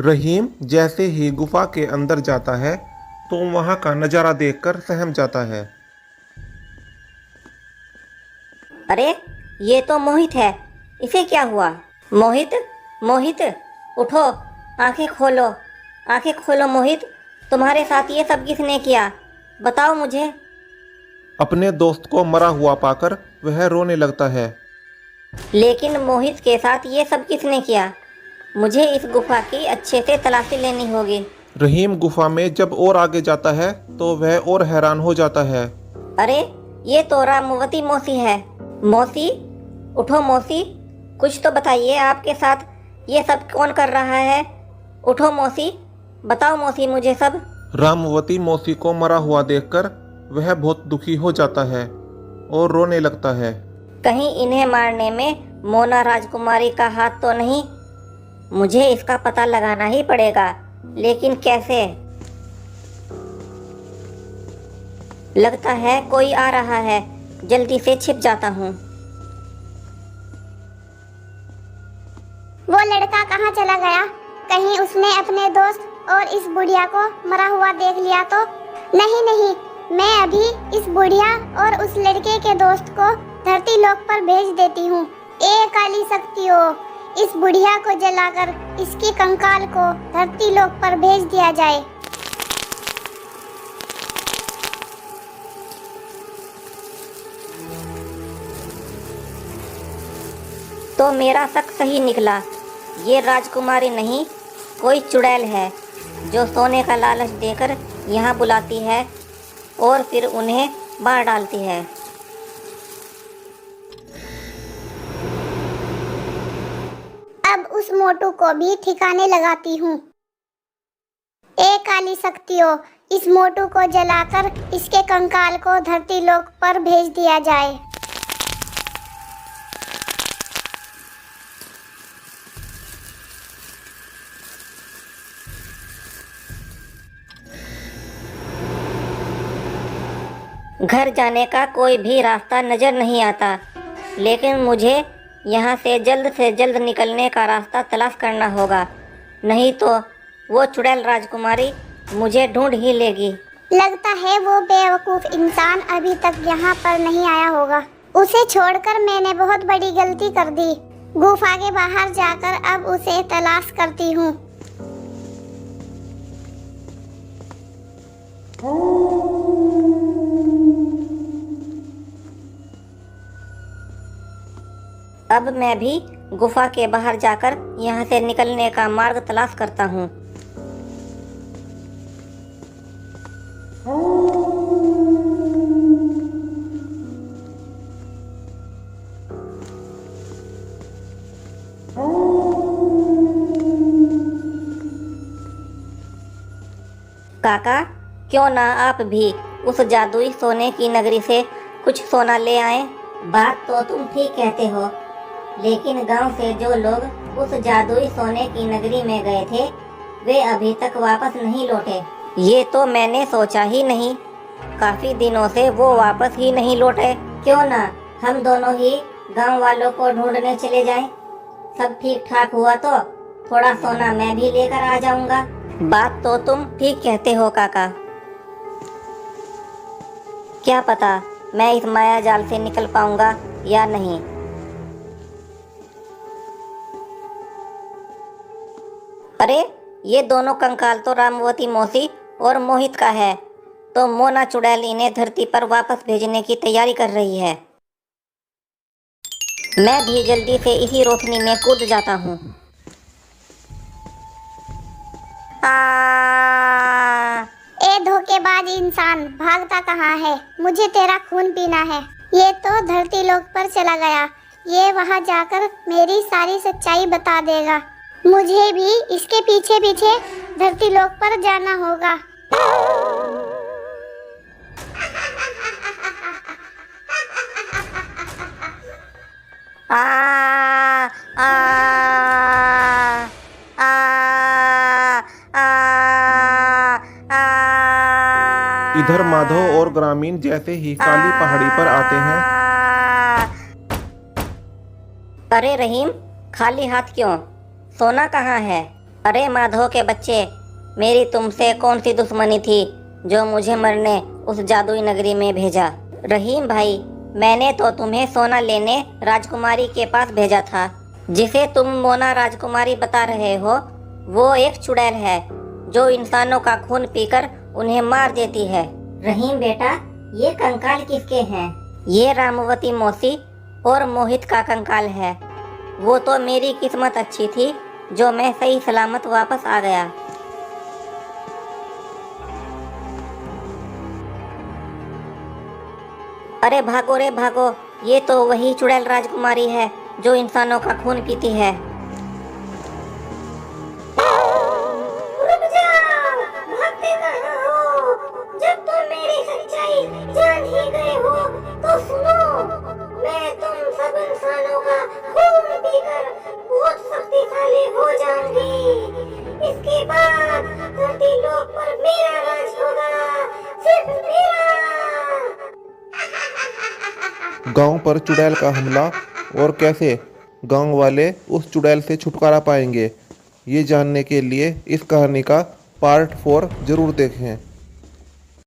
रहीम जैसे ही गुफा के अंदर जाता है तो वहाँ का नज़ारा देखकर सहम जाता है। अरे ये तो मोहित है। इसे क्या हुआ? मोहित, मोहित, उठो, आंखें खोलो, आंखें खोलो मोहित। तुम्हारे साथ ये सब किसने किया? बताओ मुझे। अपने दोस्त को मरा हुआ पाकर वह रोने लगता है। लेकिन मोहित के साथ ये सब किसने किया? मुझे इस गुफा की अच्छे से तलाशी लेनी होगी। रहीम गुफा में जब और आगे जाता है तो वह और हैरान हो जाता है। अरे ये तो रामवती मौसी है। मौसी, उठो मौसी, कुछ तो बताइए, आपके साथ ये सब कौन कर रहा है? उठो मौसी, बताओ मौसी मुझे सब। रामवती मौसी को मरा हुआ देखकर वह बहुत दुखी हो जाता है और रोने लगता है। कहीं इन्हें मारने में मोना राजकुमारी का हाथ तो नहीं? मुझे इसका पता लगाना ही पड़ेगा, लेकिन कैसे? लगता है कोई आ रहा है, जल्दी से छिप जाता हूँ। वो लड़का कहाँ चला गया? कहीं उसने अपने दोस्त और इस बुढ़िया को मरा हुआ देख लिया तो? नहीं नहीं, मैं अभी इस बुढ़िया और उस लड़के के दोस्त को धरती लोक पर भेज देती हूँ। ए काली शक्तियों, इस बुढ़िया को जलाकर इसके कंकाल को धरती लोक पर भेज दिया जाए। तो मेरा शक सही निकला। ये राजकुमारी नहीं, कोई चुड़ैल है जो सोने का लालच देकर यहाँ बुलाती है और फिर उन्हें मार डालती है। अब उस मोटू को भी ठिकाने लगाती हूँ। ए काली शक्तियों, इस मोटू को जलाकर इसके कंकाल को धरती लोक पर भेज दिया जाए। घर जाने का कोई भी रास्ता नज़र नहीं आता, लेकिन मुझे यहाँ से जल्द निकलने का रास्ता तलाश करना होगा, नहीं तो वो चुड़ैल राजकुमारी मुझे ढूंढ ही लेगी। लगता है वो बेवकूफ इंसान अभी तक यहाँ पर नहीं आया होगा। उसे छोड़कर मैंने बहुत बड़ी गलती कर दी। गुफा के बाहर जाकर अब उसे तलाश करती हूँ। अब मैं भी गुफा के बाहर जाकर यहाँ से निकलने का मार्ग तलाश करता हूँ। काका, क्यों ना आप भी उस जादुई सोने की नगरी से कुछ सोना ले आए? बात तो तुम ठीक कहते हो, लेकिन गांव से जो लोग उस जादुई सोने की नगरी में गए थे वे अभी तक वापस नहीं लौटे। ये तो मैंने सोचा ही नहीं। काफी दिनों से वो वापस ही नहीं लौटे। क्यों ना हम दोनों ही गांव वालों को ढूंढने चले जाएं? सब ठीक ठाक हुआ तो थोड़ा सोना मैं भी लेकर आ जाऊंगा। बात तो तुम ठीक कहते हो काका। क्या पता मैं इस माया जाल से निकल पाऊंगा या नहीं। अरे ये दोनों कंकाल तो रामवती मौसी और मोहित का है, तो मोना चुड़ैल इन्हें धरती पर वापस भेजने की तैयारी कर रही है। मैं भी जल्दी से इसी रोशनी में कूद जाता हूँ। ए धोखेबाज इंसान, भागता कहाँ है? मुझे तेरा खून पीना है। ये तो धरती लोक पर चला गया। ये वहाँ जाकर मेरी सारी सच्चाई बता देगा। मुझे भी इसके पीछे पीछे धरती लोक पर जाना होगा। आ आ आ आ आ इधर माधव और ग्रामीण जैसे ही काली पहाड़ी पर आते हैं। अरे रहीम, खाली हाथ क्यों? सोना कहाँ है? अरे माधो के बच्चे, मेरी तुमसे कौन सी दुश्मनी थी जो मुझे मरने उस जादुई नगरी में भेजा? रहीम भाई, मैंने तो तुम्हें सोना लेने राजकुमारी के पास भेजा था। जिसे तुम मोना राजकुमारी बता रहे हो वो एक चुड़ैल है जो इंसानों का खून पीकर उन्हें मार देती है। रहीम बेटा, ये कंकाल किसके हैं? ये रामवती मौसी और मोहित का कंकाल है। वो तो मेरी किस्मत अच्छी थी जो मैं सही सलामत वापस आ गया। अरे भागो रे भागो, ये तो वही चुड़ैल राजकुमारी है जो इंसानों का खून पीती है। रुक जाओ, भागते कहाँ हो? जब तुम मेरी सच्चाई जान ही गए हो तो सुनो, मैं तुम सब इंसानों का खून पीकर बहुत शक्तिशाली हो जाऊंगी। इसके बाद धरती लोक पर मेरा राज होगा, सिर्फ मेरा। गांव पर चुड़ैल का हमला और कैसे गांव वाले उस चुड़ैल से छुटकारा पाएंगे, ये जानने के लिए इस कहानी का पार्ट 4 जरूर देखें।